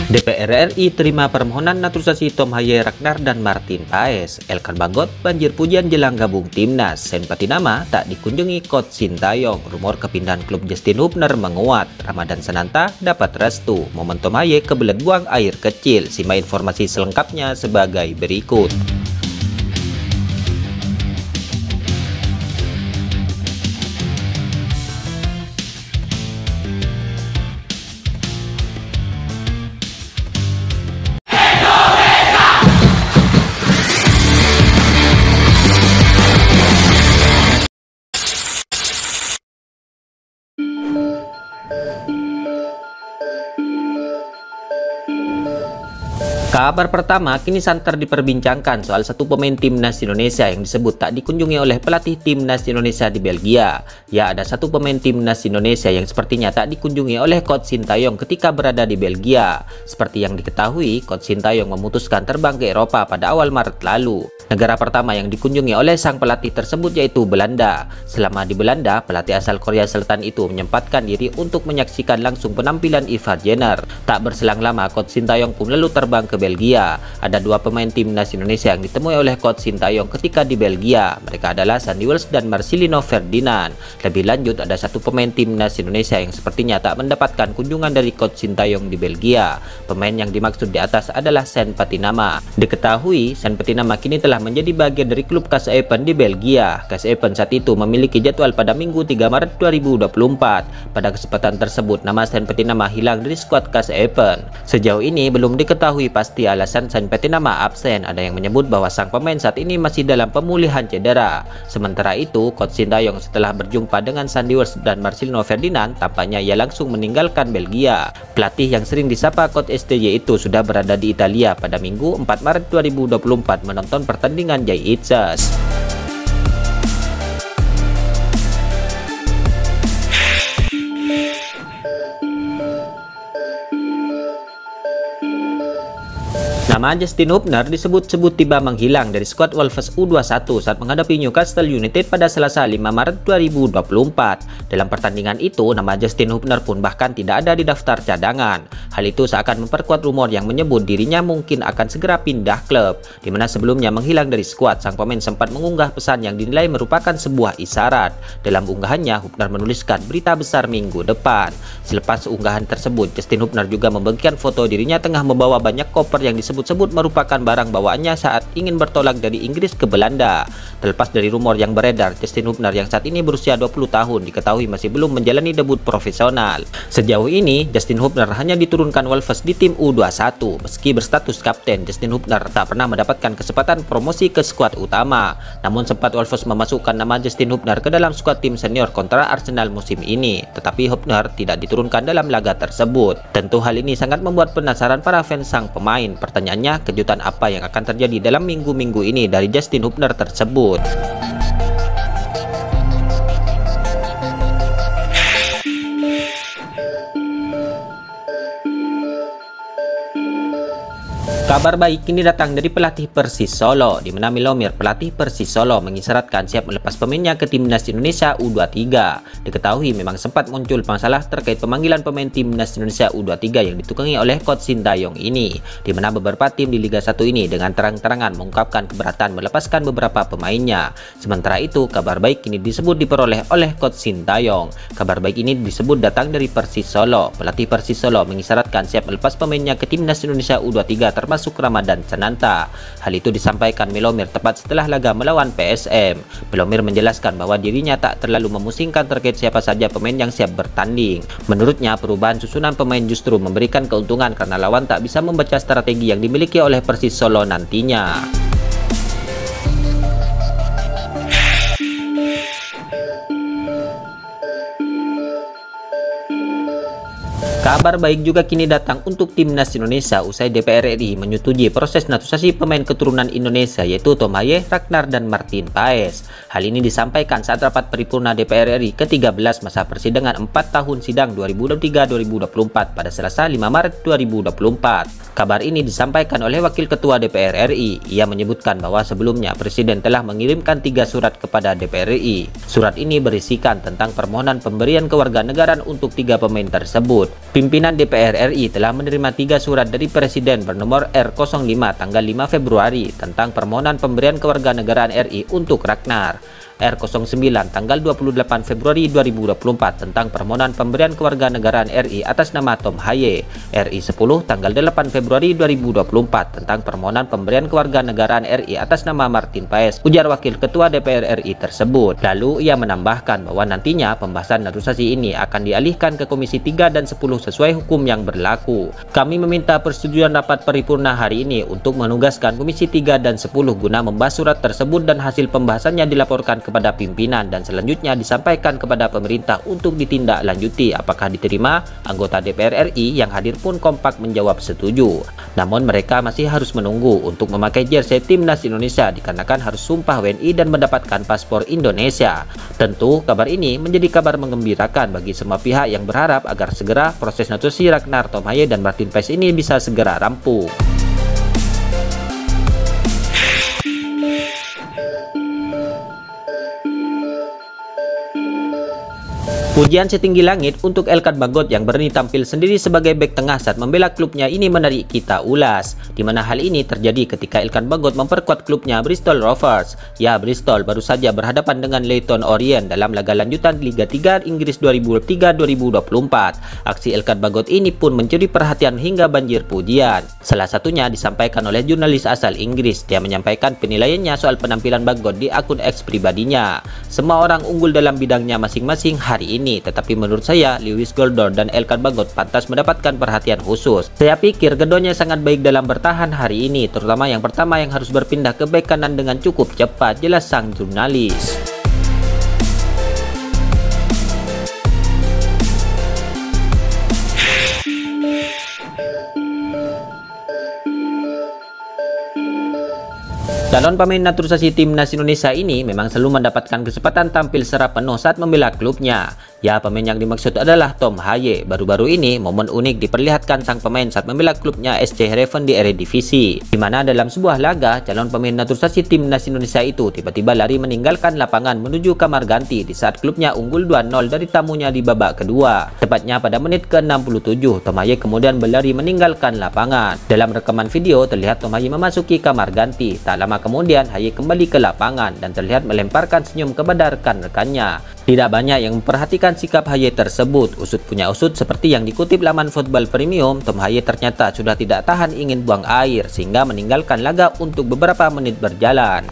DPR RI terima permohonan naturalisasi Tom Haye, Ragnar, dan Martin Paes. Elkan Bagot banjir pujian jelang gabung timnas. Sen Patinama tak dikunjungi Coach Sintayong. Rumor kepindahan klub Justin Hubner menguat. Ramadan Sananta dapat restu. Momen Tom Haye kebelet buang air kecil. Simak informasi selengkapnya sebagai berikut. Kabar pertama kini santer diperbincangkan soal satu pemain timnas Indonesia yang disebut tak dikunjungi oleh pelatih timnas Indonesia di Belgia. Ya, ada satu pemain timnas Indonesia yang sepertinya tak dikunjungi oleh Coach Sintayong ketika berada di Belgia. Seperti yang diketahui, Coach Sintayong memutuskan terbang ke Eropa pada awal Maret lalu. Negara pertama yang dikunjungi oleh sang pelatih tersebut yaitu Belanda. Selama di Belanda, pelatih asal Korea Selatan itu menyempatkan diri untuk menyaksikan langsung penampilan Ivar Jenner. Tak berselang lama, Coach Sintayong pun lalu terbang ke Belgia. Ada dua pemain timnas Indonesia yang ditemui oleh Coach Sintayong ketika di Belgia. Mereka adalah Sandy Welsh dan Marcelino Ferdinand. Lebih lanjut, ada satu pemain timnas Indonesia yang sepertinya tak mendapatkan kunjungan dari Coach Sintayong di Belgia. Pemain yang dimaksud di atas adalah Sen Patinama. Diketahui, Sen Patinama kini telah menjadi bagian dari klub KS Epen di Belgia. KS Epen saat itu memiliki jadwal pada Minggu 3 Maret 2024. Pada kesempatan tersebut, nama Sen Patinama hilang dari skuad KS Epen. Sejauh ini belum diketahui pasti alasan Sen Patinama absen. Ada yang menyebut bahwa sang pemain saat ini masih dalam pemulihan cedera. Sementara itu, Coach Sintayong setelah berjumpa dengan Sandy Welsh dan Marcelino Ferdinand, tampaknya ia langsung meninggalkan Belgia. Pelatih yang sering disapa Coach STY itu sudah berada di Italia pada Minggu 4 Maret 2024 menonton pertandingan Jai Itzes. Nama Justin Hubner disebut-sebut tiba menghilang dari skuad Wolves U21 saat menghadapi Newcastle United pada Selasa 5 Maret 2024. Dalam pertandingan itu, nama Justin Hubner pun bahkan tidak ada di daftar cadangan. Hal itu seakan memperkuat rumor yang menyebut dirinya mungkin akan segera pindah klub. Di mana sebelumnya menghilang dari skuad, sang pemain sempat mengunggah pesan yang dinilai merupakan sebuah isyarat. Dalam unggahannya, Hubner menuliskan berita besar minggu depan. Selepas unggahan tersebut, Justin Hubner juga membagikan foto dirinya tengah membawa banyak koper yang disebut-sebut merupakan barang bawaannya saat ingin bertolak dari Inggris ke Belanda. Terlepas dari rumor yang beredar, Justin Hubner yang saat ini berusia 20 tahun diketahui masih belum menjalani debut profesional. Sejauh ini, Justin Hubner hanya diturunkan Wolves di tim U21. Meski berstatus kapten, Justin Hubner tak pernah mendapatkan kesempatan promosi ke skuad utama. Namun sempat Wolves memasukkan nama Justin Hubner ke dalam skuad tim senior kontra Arsenal musim ini. Tetapi Hubner tidak diturunkan dalam laga tersebut. Tentu hal ini sangat membuat penasaran para fans sang pemain. Pertanyaannya, kejutan apa yang akan terjadi dalam minggu-minggu ini dari Justin Hubner tersebut? Kabar baik kini datang dari pelatih Persis Solo, di mana Milomir, pelatih Persis Solo, mengisyaratkan siap melepas pemainnya ke timnas Indonesia U23. Diketahui memang sempat muncul masalah terkait pemanggilan pemain timnas Indonesia U23 yang ditukangi oleh Coach Sintayong ini, di mana beberapa tim di Liga 1 ini dengan terang-terangan mengungkapkan keberatan melepaskan beberapa pemainnya. Sementara itu, kabar baik kini disebut diperoleh oleh Coach Sintayong. Kabar baik ini disebut datang dari Persis Solo. Pelatih Persis Solo mengisyaratkan siap melepas pemainnya ke timnas Indonesia U23 termasuk Ramadan Sananta. Hal itu disampaikan Milomir tepat setelah laga melawan PSM. Milomir menjelaskan bahwa dirinya tak terlalu memusingkan terkait siapa saja pemain yang siap bertanding. Menurutnya, perubahan susunan pemain justru memberikan keuntungan karena lawan tak bisa membaca strategi yang dimiliki oleh Persis Solo nantinya. Kabar baik juga kini datang untuk timnas Indonesia usai DPR RI menyetujui proses naturalisasi pemain keturunan Indonesia yaitu Tom Haye, Ragnar, dan Martin Paes. Hal ini disampaikan saat rapat paripurna DPR RI ke-13 masa persidangan 4 tahun sidang 2023-2024 pada Selasa 5 Maret 2024. Kabar ini disampaikan oleh Wakil Ketua DPR RI. Ia menyebutkan bahwa sebelumnya Presiden telah mengirimkan 3 surat kepada DPR RI. Surat ini berisikan tentang permohonan pemberian kewarganegaraan untuk 3 pemain tersebut. Pimpinan DPR RI telah menerima 3 surat dari Presiden bernomor R05 tanggal 5 Februari tentang permohonan pemberian kewarganegaraan RI untuk Ragnar, R09 tanggal 28 Februari 2024 tentang permohonan pemberian kewarganegaraan RI atas nama Tom Haye, RI10 tanggal 8 Februari 2024 tentang permohonan pemberian kewarganegaraan RI atas nama Martin Paes, ujar Wakil Ketua DPR RI tersebut. Lalu ia menambahkan bahwa nantinya pembahasan naturalisasi ini akan dialihkan ke Komisi 3 dan 10 sesuai hukum yang berlaku. Kami meminta persetujuan rapat paripurna hari ini untuk menugaskan Komisi 3 dan 10 guna membahas surat tersebut dan hasil pembahasannya dilaporkan kepada pimpinan dan selanjutnya disampaikan kepada pemerintah untuk ditindaklanjuti apakah diterima. Anggota DPR RI yang hadir pun kompak menjawab setuju. Namun mereka masih harus menunggu untuk memakai jersey timnas Indonesia dikarenakan harus sumpah WNI dan mendapatkan paspor Indonesia. Tentu kabar ini menjadi kabar menggembirakan bagi semua pihak yang berharap agar segera proses naturalisasi Ragnar, Tom Haye dan Martin Paes ini bisa segera rampung. Pujian setinggi langit untuk Elkan Bagot yang berani tampil sendiri sebagai bek tengah saat membela klubnya ini menarik kita ulas. Di mana hal ini terjadi ketika Elkan Bagot memperkuat klubnya Bristol Rovers. Ya, Bristol baru saja berhadapan dengan Leyton Orient dalam laga lanjutan Liga 3 Inggris 2023-2024. Aksi Elkan Bagot ini pun mencuri perhatian hingga banjir pujian. Salah satunya disampaikan oleh jurnalis asal Inggris. Dia menyampaikan penilaiannya soal penampilan Bagot di akun X pribadinya. Semua orang unggul dalam bidangnya masing-masing hari ini. Tetapi menurut saya, Lewis Goldor dan Elkan Bagot pantas mendapatkan perhatian khusus. Saya pikir keduanya sangat baik dalam bertahan hari ini, terutama yang pertama yang harus berpindah ke bek kanan dengan cukup cepat, jelas sang jurnalis. Calon pemain naturalisasi timnas Indonesia ini memang selalu mendapatkan kesempatan tampil secara penuh saat membela klubnya. Ya, pemain yang dimaksud adalah Tom Haye. Baru-baru ini momen unik diperlihatkan sang pemain saat membela klubnya SC Heerenveen di Eredivisie, di mana dalam sebuah laga calon pemain naturalisasi timnas Indonesia itu tiba-tiba lari meninggalkan lapangan menuju kamar ganti di saat klubnya unggul 2-0 dari tamunya di babak kedua. Tepatnya pada menit ke-67, Tom Haye kemudian berlari meninggalkan lapangan. Dalam rekaman video terlihat Tom Haye memasuki kamar ganti. Tak lama kemudian Haye kembali ke lapangan dan terlihat melemparkan senyum kepada rekan-rekannya. Tidak banyak yang memperhatikan sikap Haye tersebut. Usut punya usut, seperti yang dikutip laman Football Premium, Tom Haye ternyata sudah tidak tahan ingin buang air sehingga meninggalkan laga untuk beberapa menit berjalan.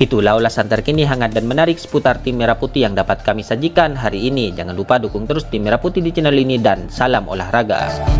Itulah ulasan terkini hangat dan menarik seputar tim Merah Putih yang dapat kami sajikan hari ini. Jangan lupa dukung terus tim Merah Putih di channel ini dan salam olahraga.